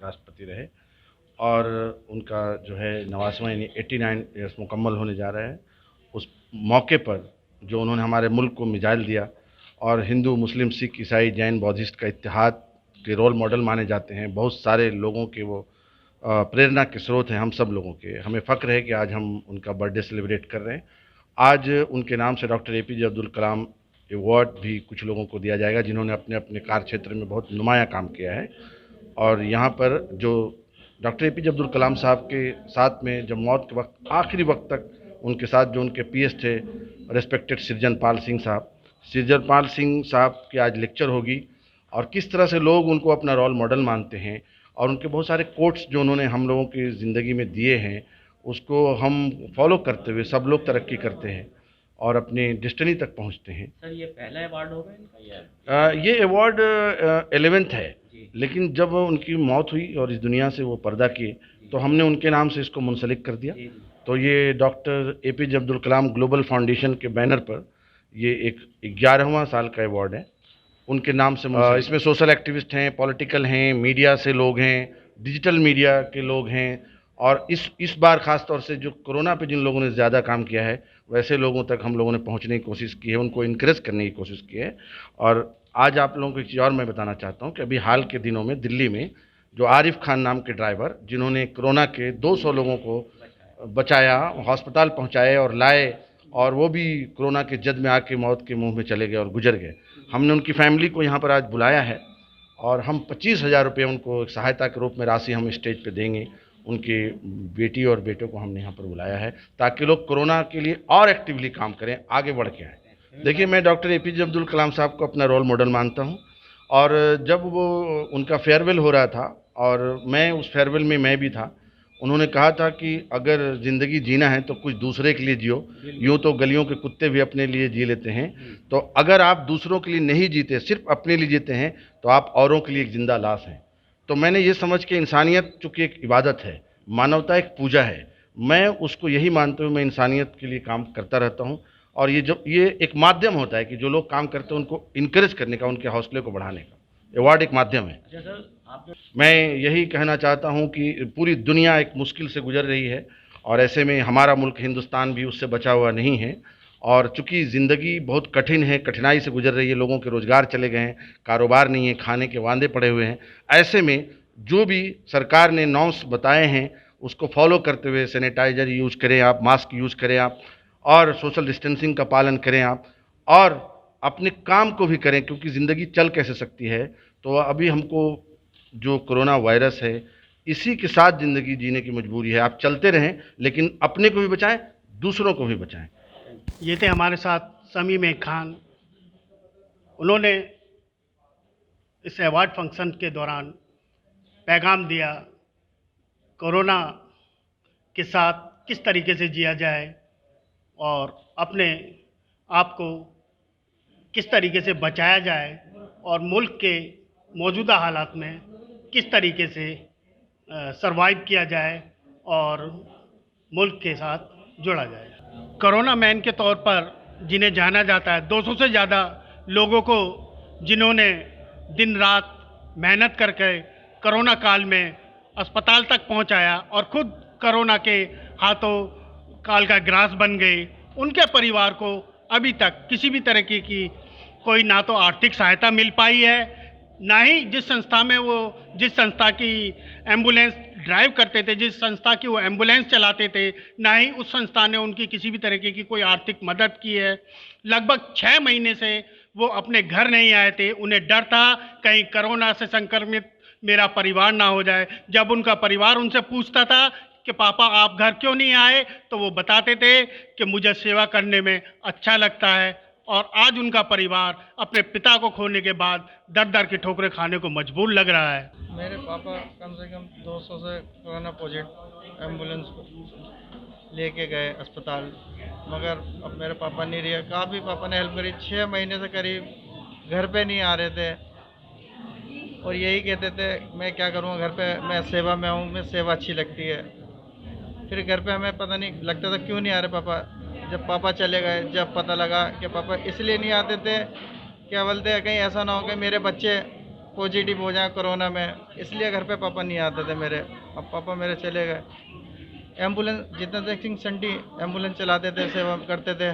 राष्ट्रपति रहे, और उनका जो है 89वां यानी 89 ईयर्स मुकम्मल होने जा रहे हैं। उस मौके पर जो उन्होंने हमारे मुल्क को मिसाइल दिया, और हिंदू, मुस्लिम, सिख, ईसाई, जैन, बौद्धिस्ट का इत्तेहाद के रोल मॉडल माने जाते हैं। बहुत सारे लोगों के वो प्रेरणा के स्रोत हैं हम सब लोगों के। हमें फ़ख्र है कि आज हम उनका बर्थडे सेलिब्रेट कर रहे हैं। आज उनके नाम से doctor APJ Abdul Kalam award भी कुछ लोगों को दिया जाएगा जिन्होंने अपने अपने कार्य क्षेत्र में बहुत नुमाया काम किया है। और यहाँ पर जो डॉक्टर APJ अब्दुल कलाम साहब के साथ में जब मौत के वक्त, आखिरी वक्त तक उनके साथ जो उनके PS थे, रेस्पेक्टेड सृजनपाल सिंह साहब, सृजनपाल सिंह साहब की आज लेक्चर होगी, और किस तरह से लोग उनको अपना रोल मॉडल मानते हैं, और उनके बहुत सारे कोट्स जो उन्होंने हम लोगों की ज़िंदगी में दिए हैं, उसको हम फॉलो करते हुए सब लोग तरक्की करते हैं और अपनी डेस्टिनी तक पहुंचते हैं। सर, ये पहला अवार्ड होगा इनका या? ये अवार्ड 11th है, लेकिन जब उनकी मौत हुई और इस दुनिया से वो पर्दा किए तो हमने उनके नाम से इसको मुंसलिक कर दिया। तो ये doctor APJ Abdul Kalam global foundation के बैनर पर ये एक 11वां साल का अवार्ड है, उनके नाम से। इसमें सोशल एक्टिविस्ट हैं, पॉलिटिकल हैं, मीडिया से लोग हैं, डिजिटल मीडिया के लोग हैं, और इस बार ख़ास तौर से जो कोरोना पे जिन लोगों ने ज़्यादा काम किया है, वैसे लोगों तक हम लोगों ने पहुंचने की कोशिश की है, उनको इनकरेज करने की कोशिश की है। और आज आप लोगों को एक चीज़ और मैं बताना चाहता हूं कि अभी हाल के दिनों में दिल्ली में जो आरिफ खान नाम के ड्राइवर, जिन्होंने कोरोना के 200 लोगों को बचाया, अस्पताल पहुँचाए और लाए, और वो भी कोरोना के जद में आके मौत के मुंह में चले गए और गुजर गए। हमने उनकी फैमिली को यहाँ पर आज बुलाया है, और हम 25,000 रुपये उनको एक सहायता के रूप में राशि हम स्टेज पे देंगे। उनकी बेटी और बेटों को हमने यहाँ पर बुलाया है ताकि लोग कोरोना के लिए और एक्टिवली काम करें, आगे बढ़ के आए। देखिए, मैं डॉक्टर APJ अब्दुल कलाम साहब को अपना रोल मॉडल मानता हूँ, और जब वो उनका फेयरवेल हो रहा था और मैं उस फेयरवेल में मैं भी था, उन्होंने कहा था कि अगर ज़िंदगी जीना है तो कुछ दूसरे के लिए जियो, यूँ तो गलियों के कुत्ते भी अपने लिए जी लेते हैं, तो अगर आप दूसरों के लिए नहीं जीते, सिर्फ अपने लिए जीते हैं, तो आप औरों के लिए एक जिंदा लाश हैं। तो मैंने ये समझ के, इंसानियत चूँकि एक इबादत है, मानवता एक पूजा है, मैं उसको यही मानते हुए मैं इंसानियत के लिए काम करता रहता हूँ। और ये एक माध्यम होता है कि जो लोग काम करते हैं उनको इनकरेज करने का, उनके हौसले को बढ़ाने का। अवार्ड एक माध्यम है। अच्छा सर, मैं यही कहना चाहता हूं कि पूरी दुनिया एक मुश्किल से गुजर रही है, और ऐसे में हमारा मुल्क हिंदुस्तान भी उससे बचा हुआ नहीं है। और चूंकि ज़िंदगी बहुत कठिन है, कठिनाई से गुजर रही है, लोगों के रोज़गार चले गए हैं, कारोबार नहीं है, खाने के वांदे पड़े हुए हैं, ऐसे में जो भी सरकार ने नॉर्म्स बताए हैं उसको फॉलो करते हुए सैनिटाइज़र यूज़ करें आप, मास्क यूज़ करें आप, और सोशल डिस्टेंसिंग का पालन करें आप, और अपने काम को भी करें, क्योंकि ज़िंदगी चल कैसे सकती है। तो अभी हमको जो कोरोना वायरस है, इसी के साथ ज़िंदगी जीने की मजबूरी है। आप चलते रहें, लेकिन अपने को भी बचाएं, दूसरों को भी बचाएं। ये थे हमारे साथ समीम खान। उन्होंने इस अवार्ड फंक्शन के दौरान पैगाम दिया, कोरोना के साथ किस तरीके से जिया जाए और अपने आप को किस तरीके से बचाया जाए, और मुल्क के मौजूदा हालात में किस तरीके से सरवाइव किया जाए और मुल्क के साथ जोड़ा जाए। कोरोना मैन के तौर पर जिन्हें जाना जाता है, 200 से ज़्यादा लोगों को जिन्होंने दिन रात मेहनत करके कोरोना काल में अस्पताल तक पहुंचाया और खुद कोरोना के हाथों काल का ग्रास बन गए, उनके परिवार को अभी तक किसी भी तरीके की कोई ना तो आर्थिक सहायता मिल पाई है, ना ही जिस संस्था की एम्बुलेंस ड्राइव करते थे, जिस संस्था की वो एम्बुलेंस चलाते थे, ना ही उस संस्था ने उनकी किसी भी तरीके की कोई आर्थिक मदद की है। लगभग 6 महीने से वो अपने घर नहीं आए थे। उन्हें डर था कहीं कोरोना से संक्रमित मेरा परिवार ना हो जाए। जब उनका परिवार उनसे पूछता था कि पापा आप घर क्यों नहीं आए, तो वो बताते थे कि मुझे सेवा करने में अच्छा लगता है। और आज उनका परिवार अपने पिता को खोने के बाद दर दर की ठोकरें खाने को मजबूर लग रहा है। मेरे पापा कम से कम 200 से कोरोना पॉजिटिव एम्बुलेंस लेके गए अस्पताल, मगर अब मेरे पापा नहीं रहे। काफ़ी पापा ने हेल्प करी, 6 महीने से करीब घर पे नहीं आ रहे थे, और यही कहते थे मैं क्या करूँगा, घर पे मैं सेवा में हूँ, मैं सेवा अच्छी लगती है। फिर घर पे हमें पता नहीं लगता था क्यों नहीं आ रहे पापा। जब पापा चले गए, जब पता लगा कि पापा इसलिए नहीं आते थे कि बोलते कहीं ऐसा ना हो कि मेरे बच्चे पॉजिटिव हो जाए कोरोना में, इसलिए घर पे पापा नहीं आते थे मेरे। अब पापा मेरे चले गए। एम्बुलेंस जितेंद्र सिंह संटी एम्बुलेंस चलाते थे, सेवा करते थे,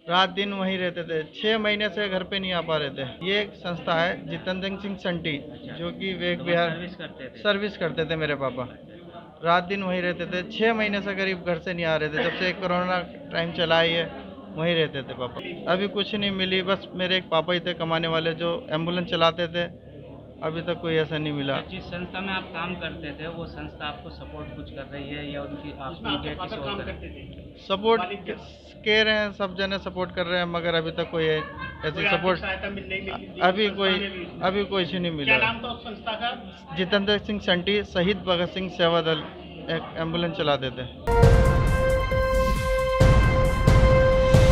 रात दिन वहीं रहते थे। 6 महीने से घर पे नहीं आ पा रहे थे। ये एक संस्था है जितेंद्र सिंह संटी, जो कि वेग बिहार सर्विस करते थे मेरे पापा। रात दिन वहीं रहते थे। 6 महीने से करीब घर से नहीं आ रहे थे। जब से कोरोना टाइम चला ही है वहीं रहते थे पापा। अभी कुछ नहीं मिली, बस मेरे एक पापा ही थे कमाने वाले जो एम्बुलेंस चलाते थे। अभी तक कोई ऐसा नहीं मिला। जिस संस्था में आप काम करते थे वो संस्था आपको सपोर्ट कुछ कर रही है या उनकी आप उनके किसी और तरह? सपोर्ट कह रहे हैं, सब जने सपोर्ट कर रहे हैं, मगर अभी तक कोई ऐसी सपोर्ट अभी कुछ नहीं क्या मिला। नाम था उस संस्था का? जितेंद्र सिंह संटी शहीद भगत सिंह सेवा दल एक एम्बुलेंस चलाते थे।